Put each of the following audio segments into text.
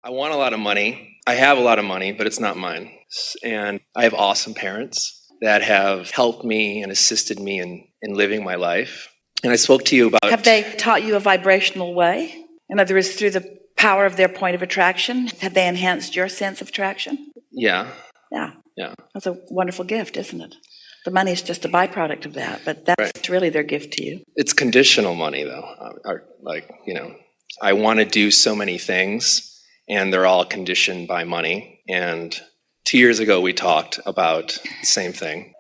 I want a lot of money. I have a lot of money, but it's not mine. And I have awesome parents that have helped me and assisted me in living my life. And I spoke to you about... Have they taught you a vibrational way? In other words, through the power of their point of attraction, have they enhanced your sense of attraction? Yeah. Yeah. Yeah. That's a wonderful gift, isn't it? The money is just a byproduct of that, but that's really their gift to you. It's conditional money, though. I want to do so many things, and they're all conditioned by money. And 2 years ago, we talked about the same thing.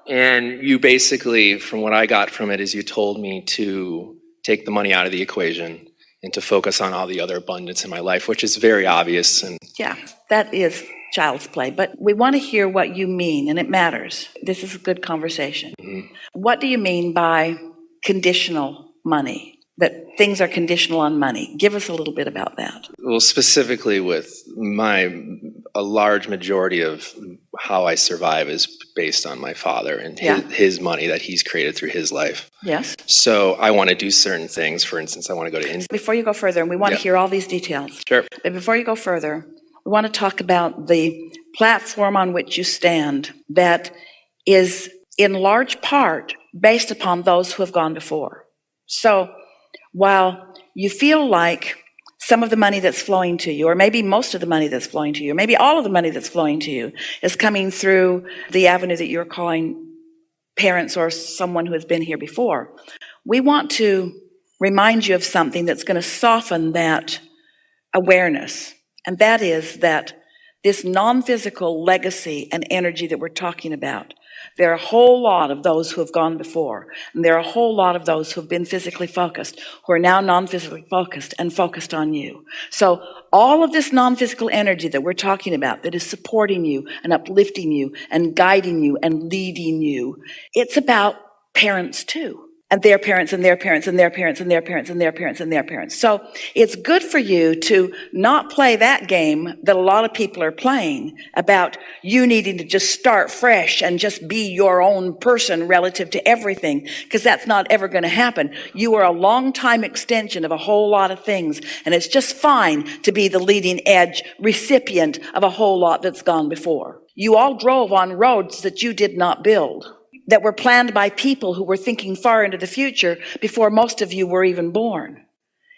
And you basically, from what I got from it, is you told me to take the money out of the equation and to focus on all the other abundance in my life, which is very obvious. And yeah, that is child's play, but we want to hear what you mean, and it matters. This is a good conversation. Mm-hmm. What do you mean by conditional money? That things are conditional on money. Give us a little bit about that. Well, specifically with a large majority of how I survive is based on my father and his money that he's created through his life. Yes. So I want to do certain things. For instance, I want to go to India. Before you go further, and we want to hear all these details. Sure. But before you go further, we want to talk about the platform on which you stand that is in large part based upon those who have gone before. So while you feel like some of the money that's flowing to you, or maybe most of the money that's flowing to you, or maybe all of the money that's flowing to you is coming through the avenue that you're calling parents or someone who has been here before, we want to remind you of something that's going to soften that awareness. And that is that this non-physical legacy and energy that we're talking about, there are a whole lot of those who have gone before, and there are a whole lot of those who have been physically focused, who are now non-physically focused and focused on you. So all of this non-physical energy that we're talking about that is supporting you and uplifting you and guiding you and leading you, it's about parents too. And their parents and their parents and their parents and their parents and their parents and their parents. So it's good for you to not play that game that a lot of people are playing about you needing to just start fresh and just be your own person relative to everything, because that's not ever going to happen. You are a long time extension of a whole lot of things, and it's just fine to be the leading edge recipient of a whole lot that's gone before. You all drove on roads that you did not build, that were planned by people who were thinking far into the future before most of you were even born.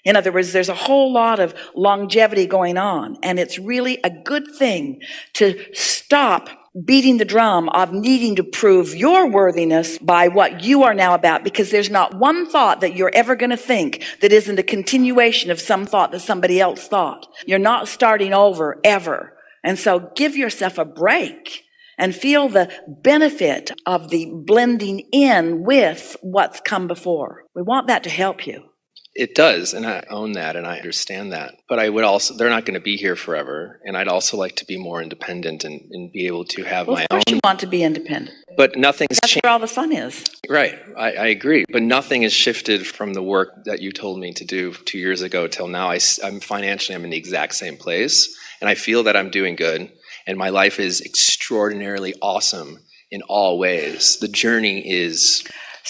In other words, there's a whole lot of longevity going on, and it's really a good thing to stop beating the drum of needing to prove your worthiness by what you are now about, because there's not one thought that you're ever going to think that isn't a continuation of some thought that somebody else thought. You're not starting over ever. And so give yourself a break and feel the benefit of the blending in with what's come before. We want that to help you. It does, and I own that, and I understand that. But I would also, they're not going to be here forever, and I'd also like to be more independent and be able to have my own. Of course you want to be independent. But nothing's changed. That's where all the fun is. Right, I agree. But nothing has shifted from the work that you told me to do 2 years ago till now. I'm financially, I'm in the exact same place, and I feel that I'm doing good. And my life is extraordinarily awesome in all ways. The journey is...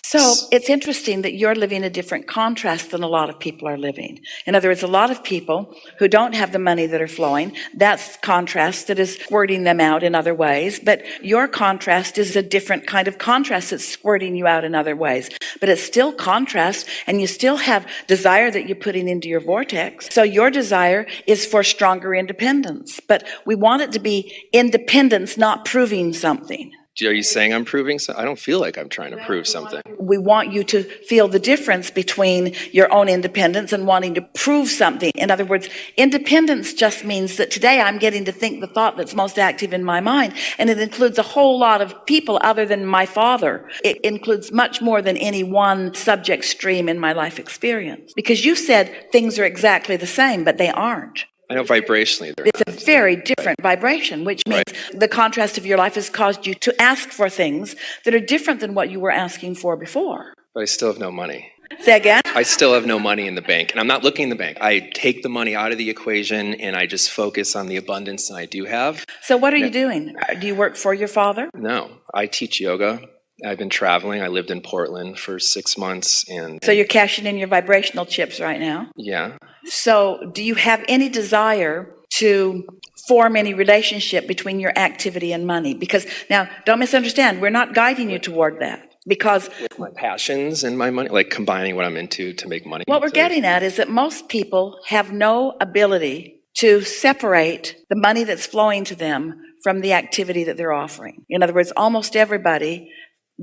So it's interesting that you're living a different contrast than a lot of people are living. In other words, a lot of people who don't have the money that are flowing, that's contrast that is squirting them out in other ways. But your contrast is a different kind of contrast that's squirting you out in other ways. But it's still contrast, and you still have desire that you're putting into your vortex. So your desire is for stronger independence. But we want it to be independence, not proving something. Are you saying I'm proving something? I don't feel like I'm trying to prove something. We want you to feel the difference between your own independence and wanting to prove something. In other words, independence just means that today I'm getting to think the thought that's most active in my mind. And it includes a whole lot of people other than my father. It includes much more than any one subject stream in my life experience. Because you said things are exactly the same, but they aren't. I know vibrationally they're It's a very different vibration, which means the contrast of your life has caused you to ask for things that are different than what you were asking for before. But I still have no money. Say again? I still have no money in the bank, and I'm not looking in the bank. I take the money out of the equation, and I just focus on the abundance that I do have. So what are you doing? Do you work for your father? No, I teach yoga, I've been traveling. I lived in Portland for 6 months, and So you're cashing in your vibrational chips right now. yeah. So do you have any desire to form any relationship between your activity and money? Because now, don't misunderstand, we're not guiding you toward that. Because With my passions and my money, like combining what I'm into to make money. what we're getting at is that most people have no ability to separate the money that's flowing to them from the activity that they're offering. In other words, almost everybody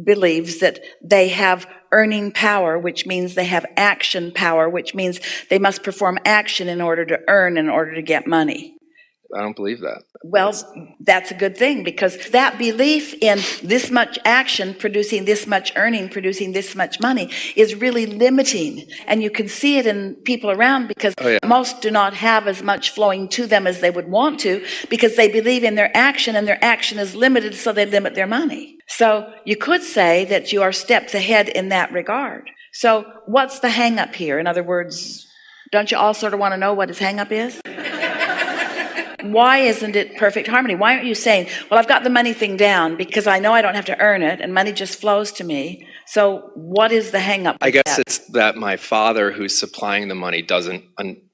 believes that they have earning power, which means they have action power, which means they must perform action in order to earn, in order to get money. I don't believe that. Well, that's a good thing, because that belief in this much action producing this much earning, producing this much money is really limiting. And you can see it in people around, because most do not have as much flowing to them as they would want to, because they believe in their action, and their action is limited, so they limit their money. So you could say that you are steps ahead in that regard. So what's the hang up here? In other words, don't you all sort of want to know what his hang up is? Why isn't it perfect harmony? Why aren't you saying, well, I've got the money thing down because I know I don't have to earn it and money just flows to me. So what is the hang up? I guess it's that my father, who's supplying the money,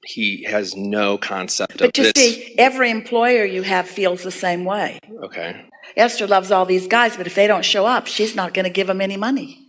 he has no concept of this. But you see, every employer you have feels the same way. Okay. Esther loves all these guys, but if they don't show up, she's not going to give them any money.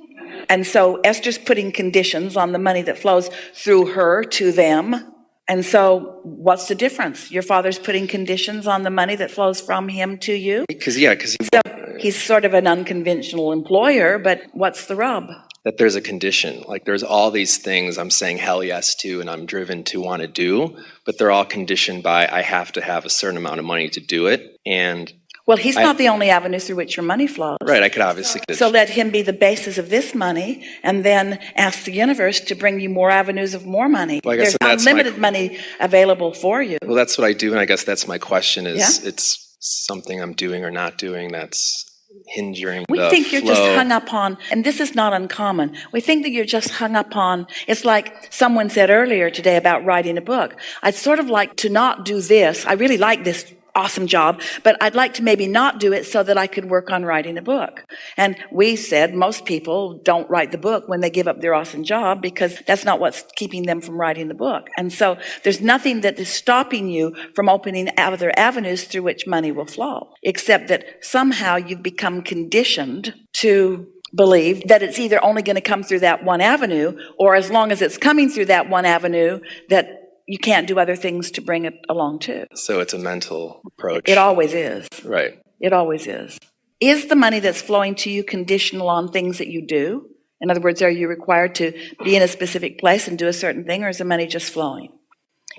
And so Esther's putting conditions on the money that flows through her to them. And so what's the difference? Your father's putting conditions on the money that flows from him to you? Because he's sort of an unconventional employer, but what's the rub? That there's a condition. Like there's all these things I'm saying hell yes to and I'm driven to want to do, but they're all conditioned by I have to have a certain amount of money to do it. And well, he's not the only avenue through which your money flows. Right, I could obviously... So let him be the basis of this money, and then ask the universe to bring you more avenues of more money. Well, there's unlimited money available for you. Well, that's what I do, and I guess that's my question is it's something I'm doing or not doing that's hindering the We think you're flow. just hung up on, and this is not uncommon, we think that you're just hung up on, it's like someone said earlier today about writing a book. I'd sort of like to not do this. I really like this awesome job, but I'd like to maybe not do it so that I could work on writing a book. And we said most people don't write the book when they give up their awesome job, because that's not what's keeping them from writing the book. And so there's nothing that is stopping you from opening other avenues through which money will flow, except that somehow you've become conditioned to believe that it's either only going to come through that one avenue, or as long as it's coming through that one avenue, that you can't do other things to bring it along too. So it's a mental approach. It always is. Right. It always is. Is the money that's flowing to you conditional on things that you do? In other words, are you required to be in a specific place and do a certain thing, or is the money just flowing?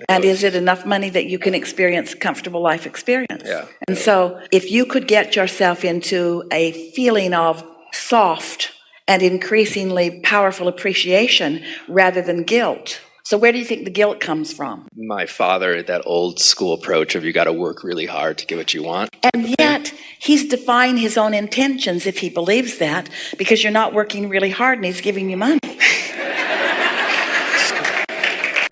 And is it enough money that you can experience a comfortable life experience? Yeah. And so if you could get yourself into a feeling of soft and increasingly powerful appreciation rather than guilt. So where do you think the guilt comes from? My father, that old school approach of you got to work really hard to get what you want. And yet he's defying his own intentions if he believes that, because you're not working really hard and he's giving you money.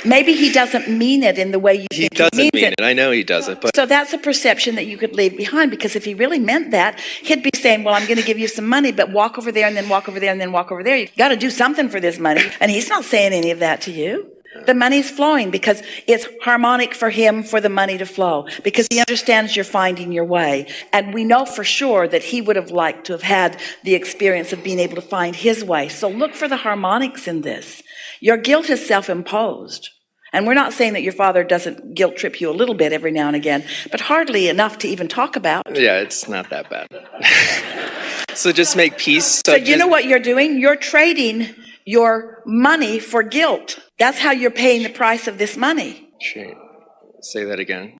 Maybe he doesn't mean it in the way you think he means it. He doesn't mean it. I know he doesn't. But so that's a perception that you could leave behind, because if he really meant that, he'd be saying, well, I'm going to give you some money, but walk over there and then walk over there and then walk over there. You got to do something for this money. And he's not saying any of that to you. The money's flowing because it's harmonic for him for the money to flow, because he understands you're finding your way. And we know for sure that he would have liked to have had the experience of being able to find his way. So look for the harmonics in this. Your guilt is self-imposed. And we're not saying that your father doesn't guilt trip you a little bit every now and again, but hardly enough to even talk about. Yeah, it's not that bad. So just make peace. So you know what you're doing? You're trading your money for guilt. That's how you're paying the price of this money. Say that again.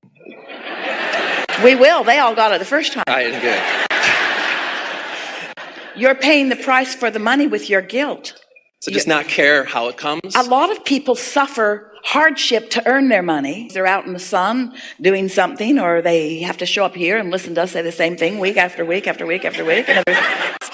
We will. They all got it the first time. I didn't get it. You're paying the price for the money with your guilt. So just not care how it comes? A lot of people suffer hardship to earn their money. They're out in the sun doing something, or they have to show up here and listen to us say the same thing week after week after week after week. And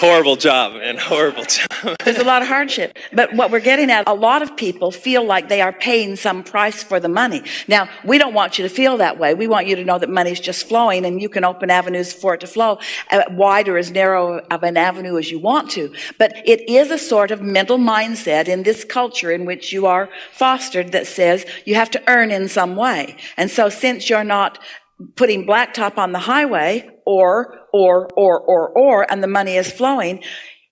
Horrible job, man. Horrible job. There's a lot of hardship. But what we're getting at, a lot of people feel like they are paying some price for the money. Now, we don't want you to feel that way. We want you to know that money's just flowing, and you can open avenues for it to flow wide or as narrow of an avenue as you want to. But it is a sort of mental mindset in this culture in which you are fostered that says you have to earn in some way. And so since you're not putting blacktop on the highway or, and the money is flowing,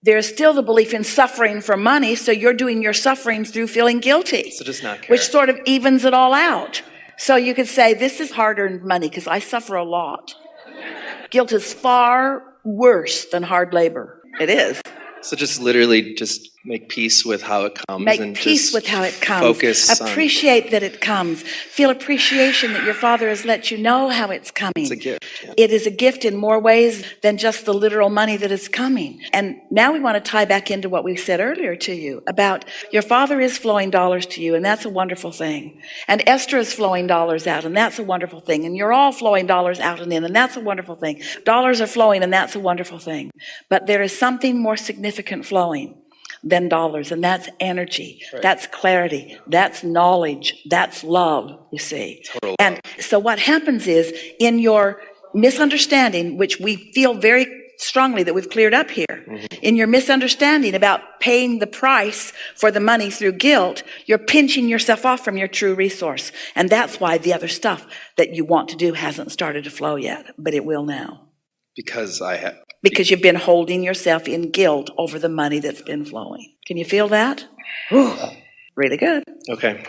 there's still the belief in suffering for money, so you're doing your suffering through feeling guilty. So just not care. Which sort of evens it all out. So you could say, this is hard-earned money because I suffer a lot. Guilt is far worse than hard labor. It is. So just literally just make peace with how it comes. Make peace with how it comes. Focus Appreciate that it comes. Feel appreciation that your Father has let you know how it's coming. It's a gift. Yeah. It is a gift in more ways than just the literal money that is coming. And now we want to tie back into what we said earlier to you about your Father is flowing dollars to you, and that's a wonderful thing. And Esther is flowing dollars out, and that's a wonderful thing. And you're all flowing dollars out and in, and that's a wonderful thing. Dollars are flowing, and that's a wonderful thing. But there is something more significant flowing than dollars, and that's energy, right. That's clarity, that's knowledge, that's love, you see. Total and so what happens is, in your misunderstanding, which we feel very strongly that we've cleared up here, in your misunderstanding about paying the price for the money through guilt, you're pinching yourself off from your true resource. And that's why the other stuff that you want to do hasn't started to flow yet, but it will now. Because you've been holding yourself in guilt over the money that's been flowing. Can you feel that? Ooh, really good. Okay.